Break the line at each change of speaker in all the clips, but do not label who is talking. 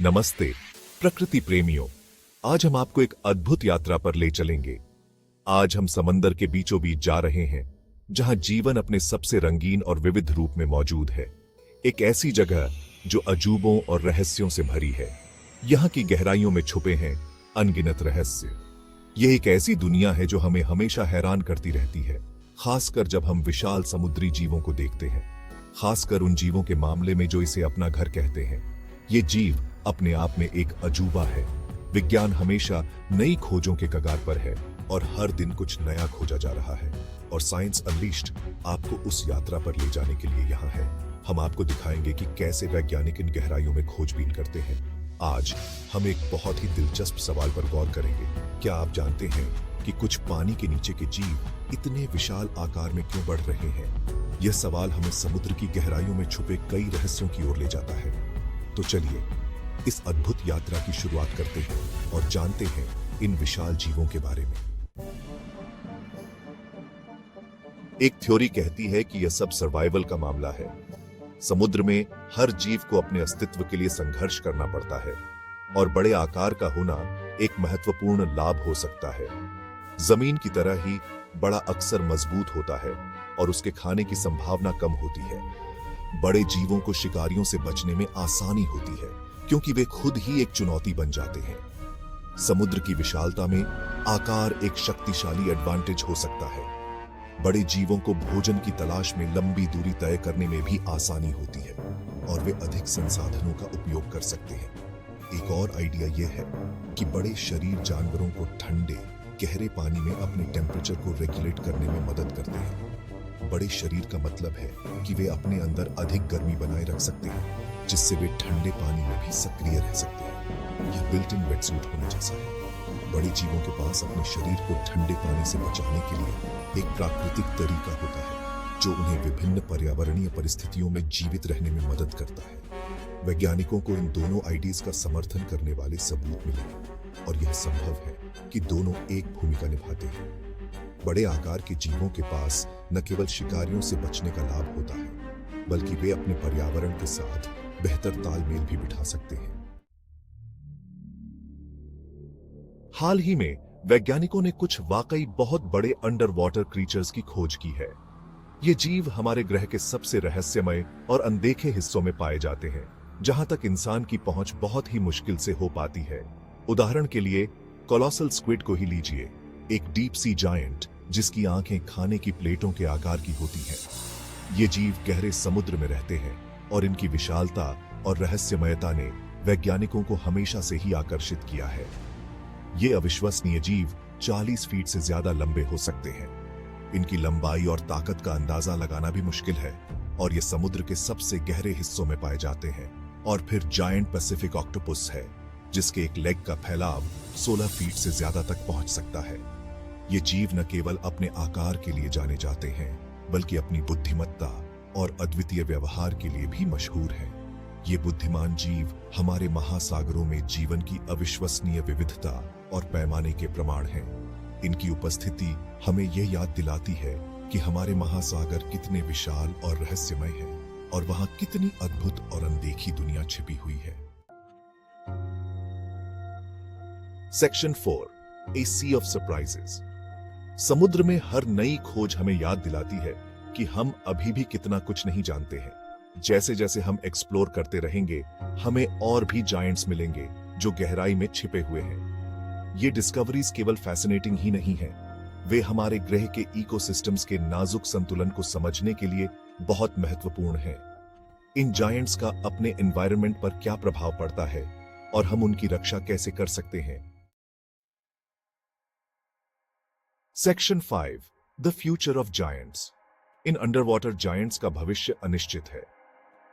नमस्ते प्रकृति प्रेमियों, आज हम आपको एक अद्भुत यात्रा पर ले चलेंगे। आज हम समंदर के बीचों बीच जा रहे हैं, जहां जीवन अपने सबसे रंगीन और विविध रूप में मौजूद है। एक ऐसी जगह जो अजूबों और रहस्यों से भरी है। यहाँ की गहराइयों में छुपे हैं अनगिनत रहस्य। यह एक ऐसी दुनिया है जो हमें हमेशा हैरान करती रहती है, खासकर जब हम विशाल समुद्री जीवों को देखते हैं। खासकर उन जीवों के मामले में जो इसे अपना घर कहते हैं। ये जीव अपने आप में एक अजूबा है। विज्ञान हमेशा नई खोजों के कगार पर है और हर दिन कुछ नया खोजा जा रहा है। और साइंस अनलीश्ड आपको उस यात्रा पर ले जाने के लिए यहाँ है। हम आपको दिखाएंगे कि कैसे वैज्ञानिक इन गहराइयों में खोजबीन करते हैं। आज हम एक बहुत ही दिलचस्प सवाल पर गौर करेंगे। क्या आप जानते हैं कि कुछ पानी के नीचे के जीव इतने विशाल आकार में क्यों बढ़ रहे हैं? यह सवाल हमें समुद्र की गहराइयों में छुपे कई रहस्यों की ओर ले जाता है। तो चलिए इस अद्भुत यात्रा की शुरुआत करते हैं और जानते हैं इन विशाल जीवों के बारे में। एक थ्योरी कहती है कि यह सब सर्वाइवल का मामला है। समुद्र में हर जीव को अपने अस्तित्व के लिए संघर्ष करना पड़ता है और बड़े आकार का होना एक महत्वपूर्ण लाभ हो सकता है। जमीन की तरह ही बड़ा अक्सर मजबूत होता है और उसके खाने की संभावना कम होती है। बड़े जीवों को शिकारियों से बचने में आसानी होती है क्योंकि वे खुद ही एक चुनौती बन जाते हैं। समुद्र की विशालता में आकार एक शक्तिशाली एडवांटेज हो सकता है। बड़े जीवों को भोजन की तलाश में लंबी दूरी तय करने में भी आसानी होती है और वे अधिक संसाधनों का उपयोग कर सकते हैं। एक और आइडिया यह है कि बड़े शरीर जानवरों को ठंडे गहरे पानी में अपने टेम्परेचर को रेगुलेट करने में मदद करते हैं। बड़े शरीर का मतलब है कि वे अपने अंदर अधिक गर्मी बनाए रख सकते हैं, जिससे वे ठंडे पानी में भी सक्रिय रह सकते हैं। यह बिल्ट इन वेटसूट होने जैसा है। बड़े जीवों के पास अपने शरीर को ठंडे पानी से बचाने के लिए एक प्राकृतिक तरीका होता है जो उन्हें विभिन्न पर्यावरणीय परिस्थितियों में जीवित रहने में मदद करता है। वैज्ञानिकों को इन दोनों आइडियाज का समर्थन करने वाले सबूत मिले और यह संभव है कि दोनों एक भूमिका निभाते हैं। बड़े आकार के जीवों के पास न केवल शिकारियों से बचने का लाभ होता है, बल्कि वे अपने पर्यावरण के साथ बेहतर तालमेल भी बिठा सकते हैं। हाल ही में वैज्ञानिकों ने कुछ वाकई बहुत बड़े अंडर वाटर क्रीचर्स की खोज की है। ये जीव हमारे ग्रह के सबसे रहस्यमय और अनदेखे हिस्सों में पाए जाते हैं, जहां तक इंसान की पहुंच बहुत ही मुश्किल से हो पाती है। उदाहरण के लिए कोलोसल स्क्विड को ही लीजिए, एक डीप सी जायंट जिसकी आंखें खाने की प्लेटों के आकार की होती हैं। ये जीव गहरे समुद्र में रहते हैं और इनकी विशालता और रहस्यमयता ने वैज्ञानिकों को हमेशा से ही आकर्षित किया है। ये अविश्वसनीय जीव 40 फीट से ज्यादा लंबे हो सकते हैं। इनकी लंबाई और ताकत का अंदाजा लगाना भी मुश्किल है और ये समुद्र के सबसे गहरे हिस्सों में पाए जाते हैं। और फिर जायंट पैसिफिक ऑक्टोपस है, जिसके एक लेग का फैलाव 16 फीट से ज्यादा तक पहुंच सकता है। ये जीव न केवल अपने आकार के लिए जाने जाते हैं, बल्कि अपनी बुद्धिमत्ता और अद्वितीय व्यवहार के लिए भी मशहूर हैं। ये बुद्धिमान जीव हमारे महासागरों में जीवन की अविश्वसनीय विविधता और पैमाने के प्रमाण हैं। इनकी उपस्थिति हमें यह याद दिलाती है कि हमारे महासागर कितने विशाल और रहस्यमय हैं और वहां कितनी अद्भुत और अनदेखी दुनिया छिपी हुई है। Section 4, a sea of surprises. समुद्र में हर नई खोज हमें याद दिलाती है कि हम अभी भी कितना कुछ नहीं जानते हैं। जैसे जैसे हम एक्सप्लोर करते रहेंगे, हमें और भी जायंट्स मिलेंगे जो गहराई में छिपे हुए हैं। ये डिस्कवरीज केवल फैसिनेटिंग ही नहीं है, वे हमारे ग्रह के इकोसिस्टम्स के नाजुक संतुलन को समझने के लिए बहुत महत्वपूर्ण हैं। इन जायंट्स का अपने एनवायरनमेंट पर क्या प्रभाव पड़ता है और हम उनकी रक्षा कैसे कर सकते हैं। Section 5, the future of giants. In underwater giants का भविष्य अनिश्चित है।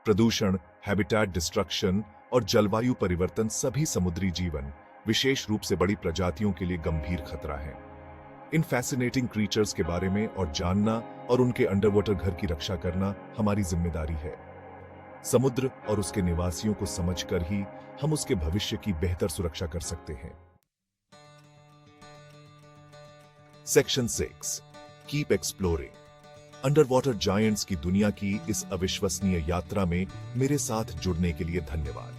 प्रदूषण, हैबिटेट डिस्ट्रक्शन और जलवायु परिवर्तन सभी समुद्री जीवन, विशेष रूप से बड़ी प्रजातियों के लिए गंभीर खतरा है। इन फैसिनेटिंग क्रीचर्स के बारे में और जानना और उनके अंडरवाटर घर की रक्षा करना हमारी जिम्मेदारी है। समुद्र और उसके निवासियों को समझकर ही हम उसके भविष्य की बेहतर सुरक्षा कर सकते हैं। Section 6, keep exploring. Underwater giants की दुनिया की इस अविश्वसनीय यात्रा में मेरे साथ जुड़ने के लिए धन्यवाद।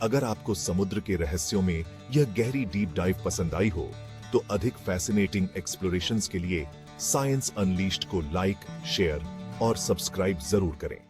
अगर आपको समुद्र के रहस्यों में यह गहरी डीप डाइव पसंद आई हो तो अधिक फैसिनेटिंग एक्सप्लोरेशंस के लिए साइंस अनलीश्ड को लाइक, शेयर और सब्सक्राइब जरूर करें।